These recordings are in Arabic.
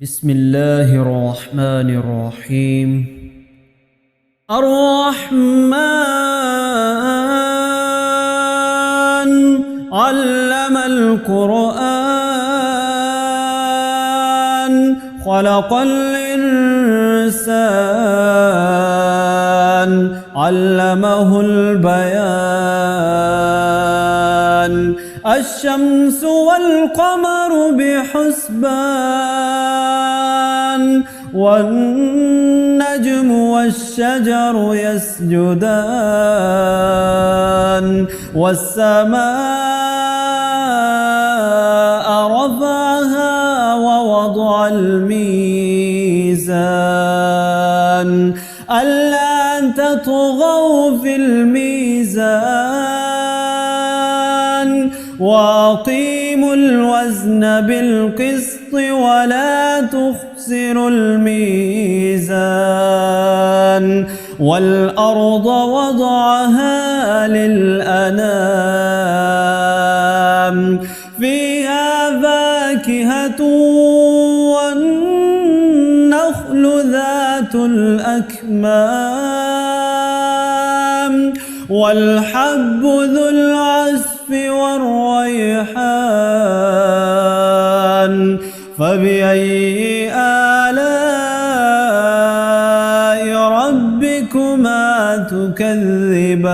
بسم الله الرحمن الرحيم. الرحمن علم القرآن خلق الإنسان علمه البيان الشمس والقمر بحسبان والنجم والشجر يسجدان والسماء رفعها ووضع الميزان ألا تطغوا في الميزان وأقيموا الوزن بالقسط ولا تخسروا الميزان والأرض وضعها للأنام فيها فاكهة والنخل ذات الأكمام والحب ذو العصف والريحان فبأي آلاء ربكما تكذبان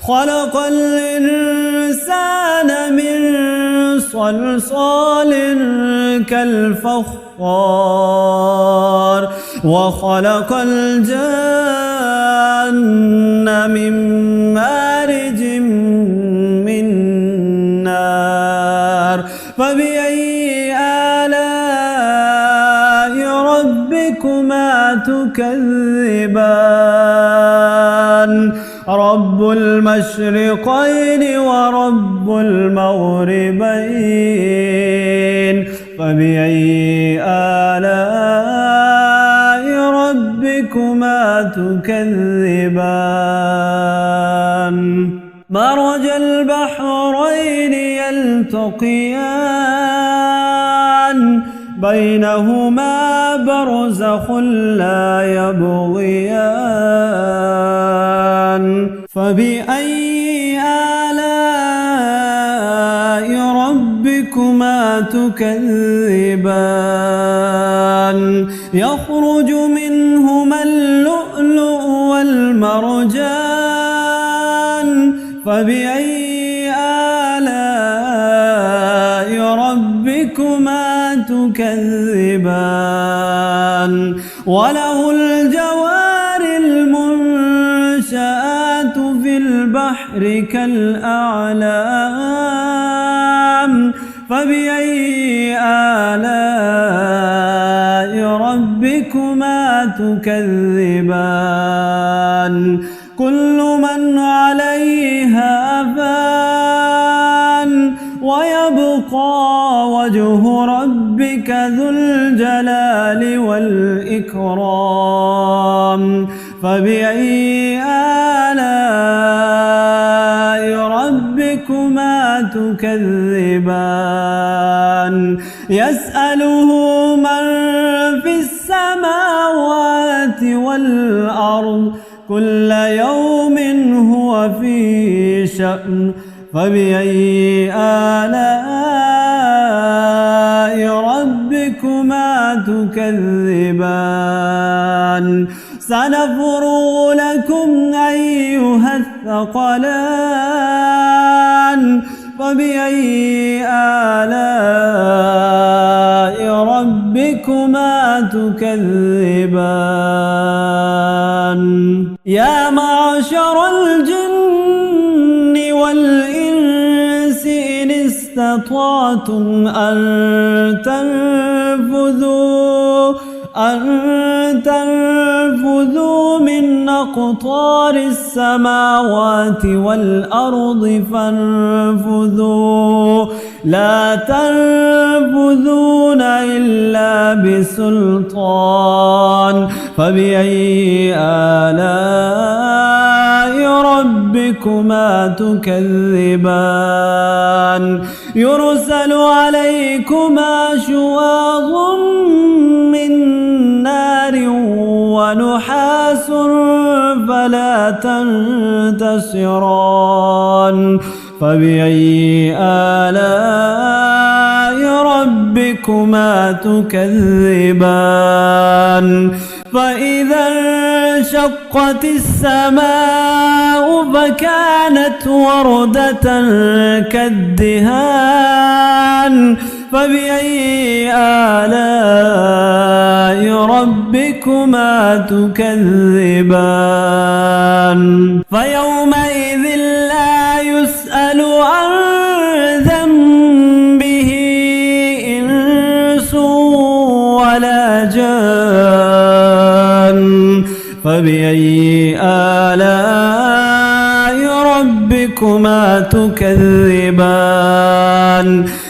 خلق الإنسان من صلصال كالفخار وخلق الجن من مارج من نار فبأي آلاء ربكما تكذبان رب المشرقين ورب المغربين فبأي آلاء ربكما تكذبان مرج البحرين يلتقيان بينهما برزخ لا يبغيان فبأي آلاء ربكما تكذبان يخرج منهما اللؤلؤ والمرجان فبأي آلاء ربكما تكذبان وله الجوار المنشآت في البحر كالأعلام فبأي آلاء ربكما تكذبان كل من عليها فان ويبقى وجه ربك ذو الجلال والإكرام فبأي آلاء ربكما تكذبان يسأله من في السماوات والأرض كل يوم هو في شأن فبأي آلاء ربكما تكذبان سنفرغ لكم أيها الثقلان فبأي آلاء ربكما تكذبان يا معشر الجن والإنس إن استطعتم أن تنفذوا من أقطار السماوات والأرض فانفذوا لا تنفذون إلا بسلطان فبأي آلاء ربكم ربكما تكذبان يرسل عليكما شواظ من نار ونحاس فلا تنتصران فبأي آلاء ربكما تكذبان فإذا انشقت السماء فكانت وردة كالدهان فبأي آلاء ربكما تكذبان فيومئذ لا يسأل عن ذنبه إنس ولا جان فبأي آلاء ربكما تكذبان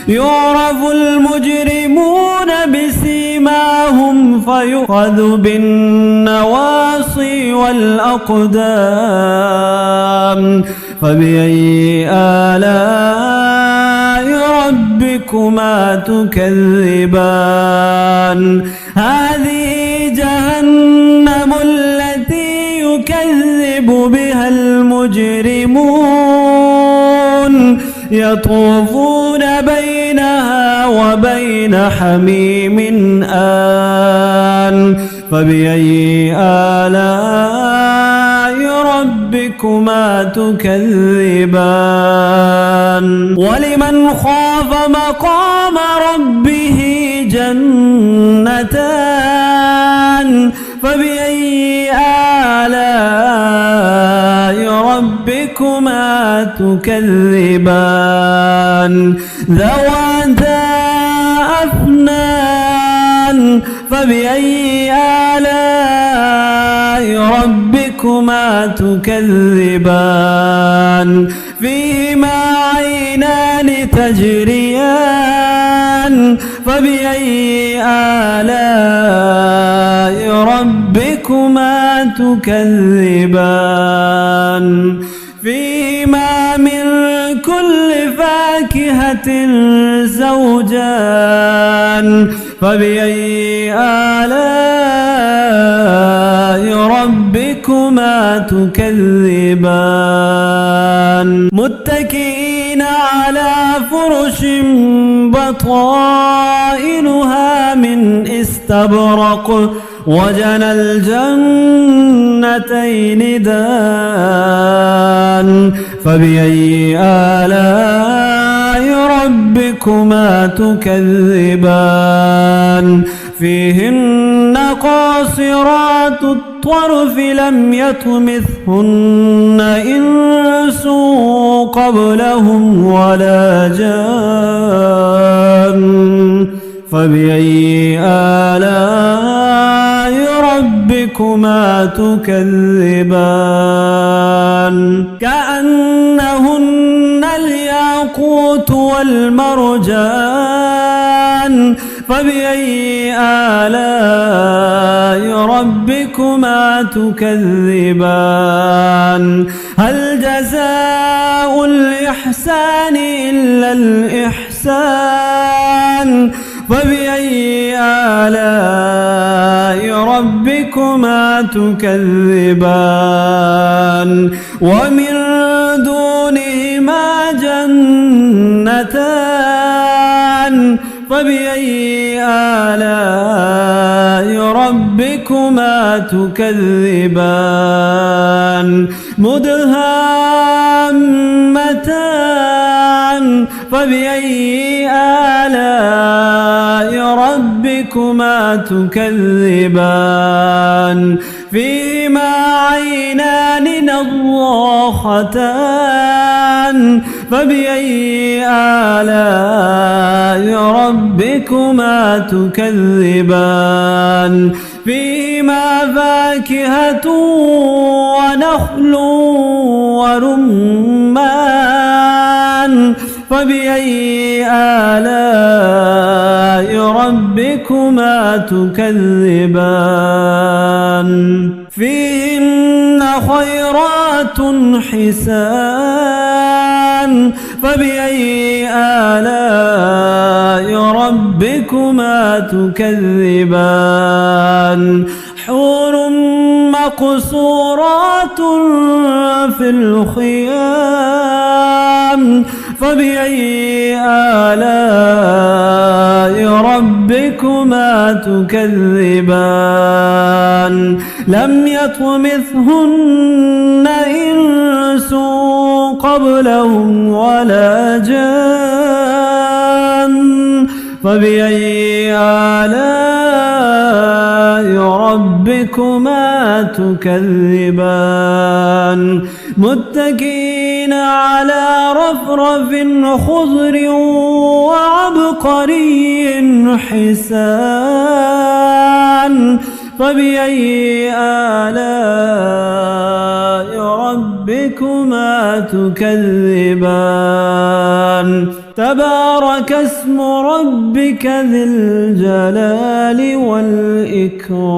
يعرف المجرمون بسيماهم فيؤخذ بالنواصي والأقدام فبأي آلاء ربكما تكذبان هذه جهنم التي يكذب بها المجرمون يطوفون بينها وبين حميم آن فبأي آلاء ربكما تكذبان ولمن خاف مقام ربه جنتان فبأي آلاء ربكما تكذبان ذواتا أفنان فبأي آلاء ربكما تكذبان فيهما عينان تجريان فبأي آلاء ربكما تكذبان فيهما من كل فاكهة زوجان فبأي آلاء ربكما تكذبان متكئين على فرش بطائنها من استبرق وجنى الجنتين دان فبأي آلاء ربكما تكذبان فيهن قاصرات الطرف لم يطمثهن إنس قبلهم ولا جان فبأي آلاء ربكما تكذبان كأنهن الياقوت والمرجان فبأي آلاء ربكما تكذبان هل جزاء الإحسان إلا الإحسان فبأي آلاء ربكما تكذبان ومن دونهما جنتان فبأي آلاء ربكما تكذبان مدهامتان فبأي آلاء ربكما تكذبان فيهما عينان نضاختان فبأي آلاء ربكما تكذبان فيهما فاكهة ونخل ورمان فبأي آلاء ربكما تكذبان فيهن خيرات حسان فبأي آلاء ربكما تكذبان حور مقصورات في الخيام فبأي آلاء ربكما تكذبان لم يطمثهن إنس قبلهم ولا جان فبأي آلاء ربكما تكذبان متكئين على رفرف خضر وعبقري حسان فبأي آلاء ربكما تكذبان تبارك اسم ربك ذي الجلال والإكرام